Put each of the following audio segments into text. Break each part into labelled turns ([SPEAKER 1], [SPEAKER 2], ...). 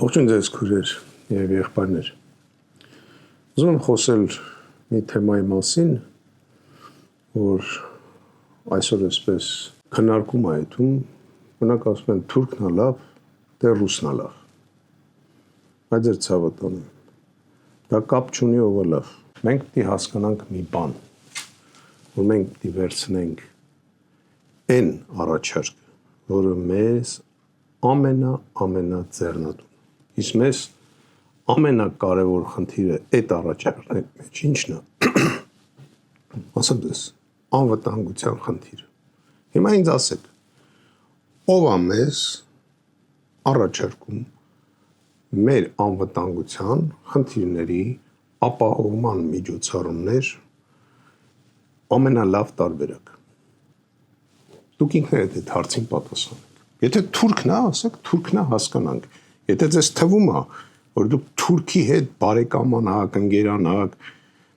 [SPEAKER 1] Ողջույն ձեզ քույրեր եւ եղբայրներ։ Ուզում եմ խոսել մի թեմայի մասին, որ այսօր էսպես քննարկում է այդում, բնակ ասում են թուրքն է լավ, դե ռուսն է լավ։ Բայց ձեր ցավը տանեմ։ Դա կապ չունի ով է լավ։ Մենք պետք է հասկանանք մի բան, որ մենք պետք է վերցնենք այն առաջարկը, որը մեզ ամենաձեռնատուն։ Իսկ մեզ ամենակարևոր խնդիրը այդ առաջարկների մեջ ինչն է։ Ասեմ դες, անվտանգության խնդիրը։ Հիմա ինձ ասեք, ով է մեզ առաջարկում մեր անվտանգության խնդիրների ապահովման միջոցառումներ ամենալավ տարբերակ։ Դուք ինքներդ այդ հարցին պատասխանեք։ Եթե թուրքն է, ասեք թուրքն է հասկանանք։ Եթե ձեզ թվում է, որ դուք Թուրքի հետ բարեկամանաք, ընկերանաք,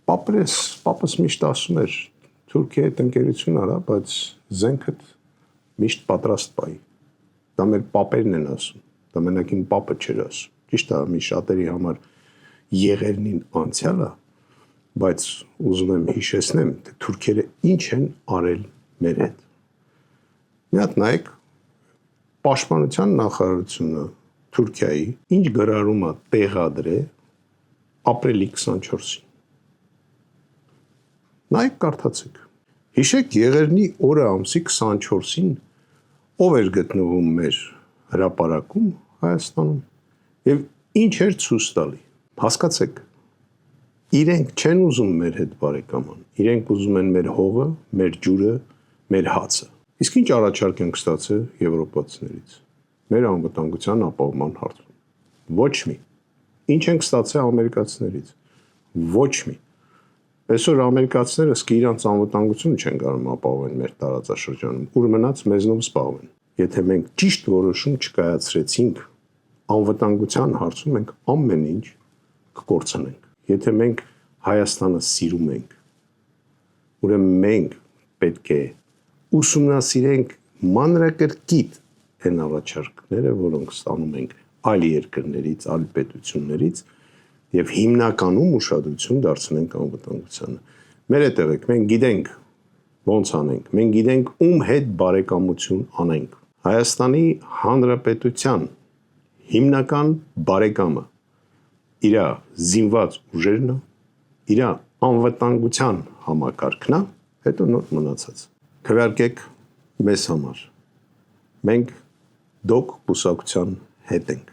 [SPEAKER 1] պապս միշտ ասում էր, Թուրքի հետ ընկերություն արա, բայց զենքդ միշտ պատրաստ պահի։ Դա մեր պապերն են ասում, դա մենակ իմ պապը չէր ասում։ Ճիշտ է, մի շատերի համար եղերնին անցյալ է, բայց ուզում եմ հիշեցնեմ, թե թուրքերը ինչ են արել մեր հետ։ Մի հատ նայեք, պաշտպանության նախարարությունը Թուրքիայի ինչ գրառում է տեղադրել ապրիլի 24-ին։ Նայեք կարդացեք։ Հիշեք եղերնի օրը ամսի 24-ին ով էր գտնվում մեր հրապարակում Հայաստանում եւ ինչ էր ցույց տալի։ Հասկացեք։ Իրենք չեն ուզում մեր հետ բարեկաման։ Իրենք ուզում են մեր հողը, մեր ջուրը, մեր հացը։ Իսկ ինչ առաջարկ ենք ստացել եվրոպացիներից։ Մեր անվտանգության ապահովման հարցում։ Ոչ մի։ Ինչ ենք ստացել ամերիկացիներից։ Ոչ մի։ Այսօր ամերիկացիները սկի իրանց անվտանգությունը չեն կարող ապահովել մեր տարածաշրջանում, ուր մնաց մեզնով զբաղվեն։ Եթե մենք ճիշտ որոշում չկայացրեցինք անվտանգության հարցում, մենք ամեն ինչ կկորցնենք։ Եթե մենք Հայաստանը սիրում ենք, ուրեմն մենք պետք է ուսումնասիրենք մանրակրկիտ այն առաջարկները, որոնք ստանում ենք այլ երկրներից, այլ պետություններից եւ հիմնականում ուշադրություն դարձնենք անվտանգությանը։ Մեր հետ եղեք, մենք գիտենք ոնց անենք, մենք գիտենք ում հետ բարեկամություն անենք։ Հայաստանի Հանրապետության հիմնական բարեկամը իր զինված ուժերն է, իր անվտանգության համակարգն է, հետո նոր մնացած։ Քվեարկեք մեզ համար։ Մենք դոկ կուսակցության հետ ենք։